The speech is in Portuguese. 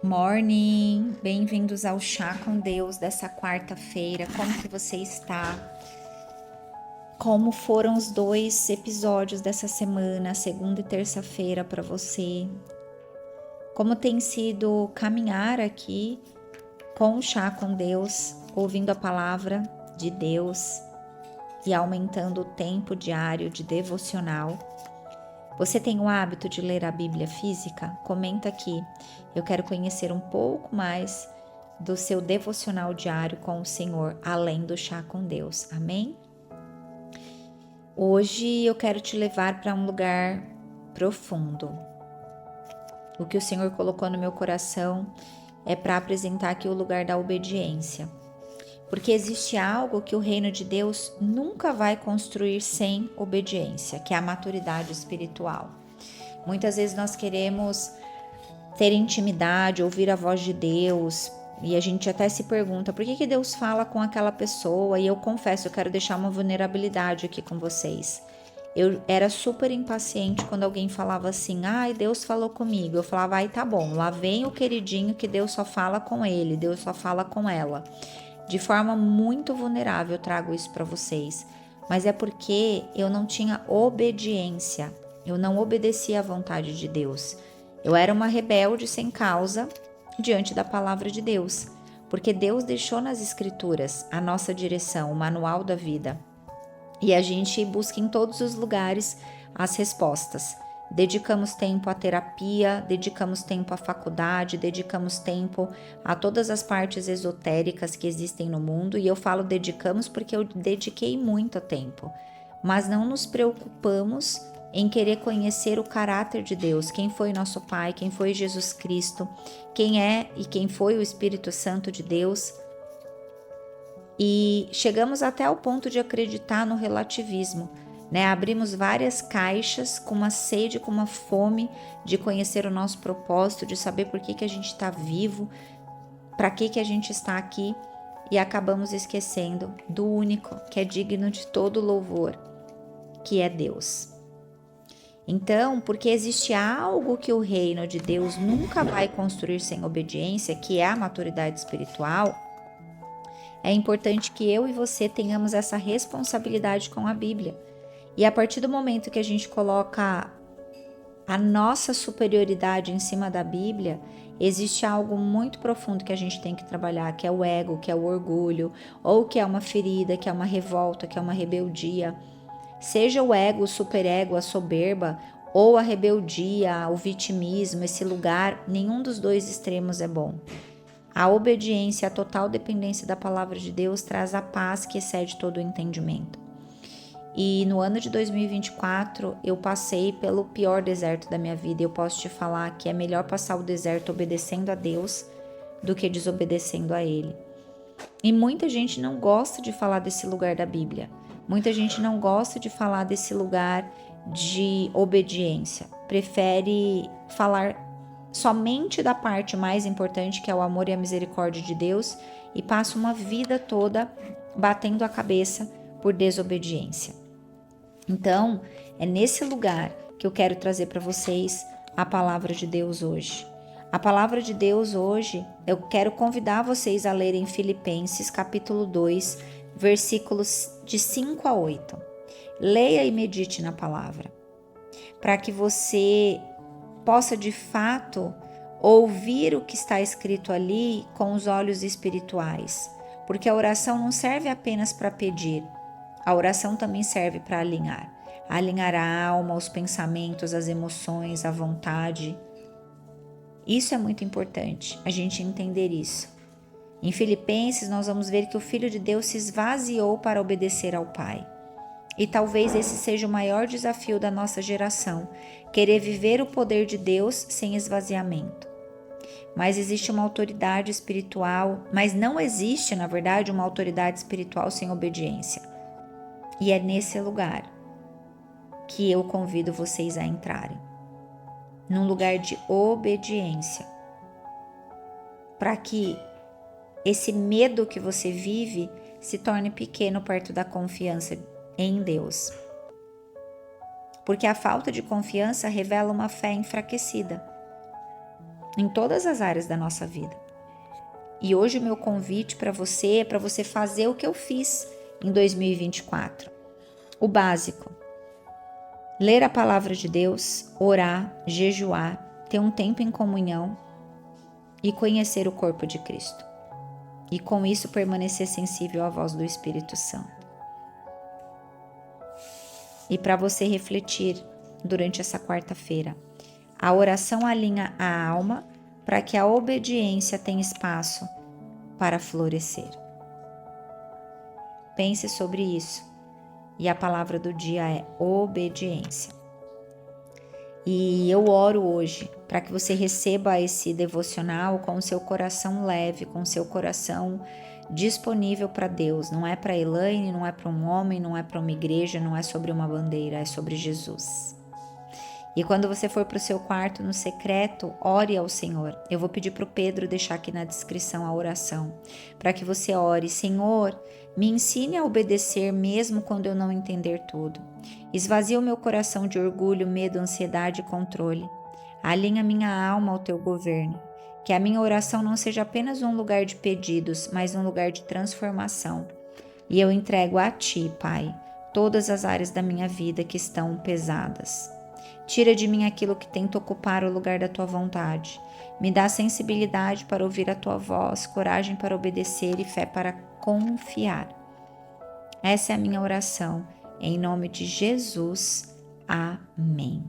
Morning, bem-vindos ao Chá com Deus dessa quarta-feira. Como que você está? Como foram os dois episódios dessa semana, segunda e terça-feira para você? Como tem sido caminhar aqui com o Chá com Deus, ouvindo a palavra de Deus e aumentando o tempo diário de devocional? Você tem o hábito de ler a Bíblia física? Comenta aqui. Eu quero conhecer um pouco mais do seu devocional diário com o Senhor, além do chá com Deus. Amém? Hoje eu quero te levar para um lugar profundo. O que o Senhor colocou no meu coração é para apresentar aqui o lugar da obediência. Porque existe algo que o reino de Deus nunca vai construir sem obediência, que é a maturidade espiritual. Muitas vezes nós queremos ter intimidade, ouvir a voz de Deus, e a gente até se pergunta por que Deus fala com aquela pessoa. E eu confesso, eu quero deixar uma vulnerabilidade aqui com vocês. Eu era super impaciente quando alguém falava assim: ai, Deus falou comigo. Eu falava: ai, tá bom, lá vem o queridinho que Deus só fala com ele, Deus só fala com ela. De forma muito vulnerável eu trago isso para vocês, mas é porque eu não tinha obediência, eu não obedecia à vontade de Deus. Eu era uma rebelde sem causa diante da palavra de Deus, porque Deus deixou nas escrituras a nossa direção, o manual da vida, e a gente busca em todos os lugares as respostas. Dedicamos tempo à terapia, dedicamos tempo à faculdade, dedicamos tempo a todas as partes esotéricas que existem no mundo, e eu falo dedicamos porque eu dediquei muito tempo, mas não nos preocupamos em querer conhecer o caráter de Deus, quem foi nosso Pai, quem foi Jesus Cristo, quem é e quem foi o Espírito Santo de Deus. E chegamos até ao ponto de acreditar no relativismo, né? Abrimos várias caixas com uma sede, com uma fome de conhecer o nosso propósito, de saber por que a gente está vivo, para que a gente está aqui, e acabamos esquecendo do único que é digno de todo louvor, que é Deus. Então, porque existe algo que o reino de Deus nunca vai construir sem obediência, que é a maturidade espiritual, é importante que eu e você tenhamos essa responsabilidade com a Bíblia. E a partir do momento que a gente coloca a nossa superioridade em cima da Bíblia, existe algo muito profundo que a gente tem que trabalhar, que é o ego, que é o orgulho, ou que é uma ferida, que é uma revolta, que é uma rebeldia. Seja o ego, o superego, a soberba, ou a rebeldia, o vitimismo, esse lugar, nenhum dos dois extremos é bom. A obediência, a total dependência da palavra de Deus traz a paz que excede todo o entendimento. E no ano de 2024, eu passei pelo pior deserto da minha vida. Eu posso te falar que é melhor passar o deserto obedecendo a Deus do que desobedecendo a Ele. E muita gente não gosta de falar desse lugar da Bíblia. Muita gente não gosta de falar desse lugar de obediência. Prefere falar somente da parte mais importante, que é o amor e a misericórdia de Deus, e passa uma vida toda batendo a cabeça por desobediência. Então, é nesse lugar que eu quero trazer para vocês a palavra de Deus hoje. A palavra de Deus hoje, eu quero convidar vocês a lerem Filipenses capítulo 2, versículos de 5 a 8. Leia e medite na palavra, para que você possa de fato ouvir o que está escrito ali com os olhos espirituais, porque a oração não serve apenas para pedir, a oração também serve para alinhar a alma, os pensamentos, as emoções, a vontade. Isso é muito importante, a gente entender isso. Em Filipenses, nós vamos ver que o Filho de Deus se esvaziou para obedecer ao Pai. E talvez esse seja o maior desafio da nossa geração, querer viver o poder de Deus sem esvaziamento. Mas existe uma autoridade espiritual, mas não existe, na verdade, uma autoridade espiritual sem obediência. E é nesse lugar que eu convido vocês a entrarem. Num lugar de obediência. Para que esse medo que você vive se torne pequeno perto da confiança em Deus. Porque a falta de confiança revela uma fé enfraquecida. em todas as áreas da nossa vida. E hoje o meu convite para você é para você fazer o que eu fiz em 2024. O básico: ler a palavra de Deus, orar, jejuar, ter um tempo em comunhão e conhecer o corpo de Cristo. E com isso permanecer sensível à voz do Espírito Santo. E para você refletir durante essa quarta-feira, a oração alinha a alma para que a obediência tenha espaço para florescer. Pense sobre isso. E a palavra do dia é obediência. E eu oro hoje para que você receba esse devocional com o seu coração leve, com o seu coração disponível para Deus. Não é para Elaine, não é para um homem, não é para uma igreja, não é sobre uma bandeira, é sobre Jesus. E quando você for para o seu quarto no secreto, ore ao Senhor. Eu vou pedir para o Pedro deixar aqui na descrição a oração, para que você ore: Senhor, me ensine a obedecer mesmo quando eu não entender tudo. Esvazia o meu coração de orgulho, medo, ansiedade e controle. Alinha minha alma ao teu governo. Que a minha oração não seja apenas um lugar de pedidos, mas um lugar de transformação. E eu entrego a Ti, Pai, todas as áreas da minha vida que estão pesadas. Tira de mim aquilo que tenta ocupar o lugar da Tua vontade. Me dá sensibilidade para ouvir a Tua voz, coragem para obedecer e fé para confiar. Essa é a minha oração. Em nome de Jesus. Amém.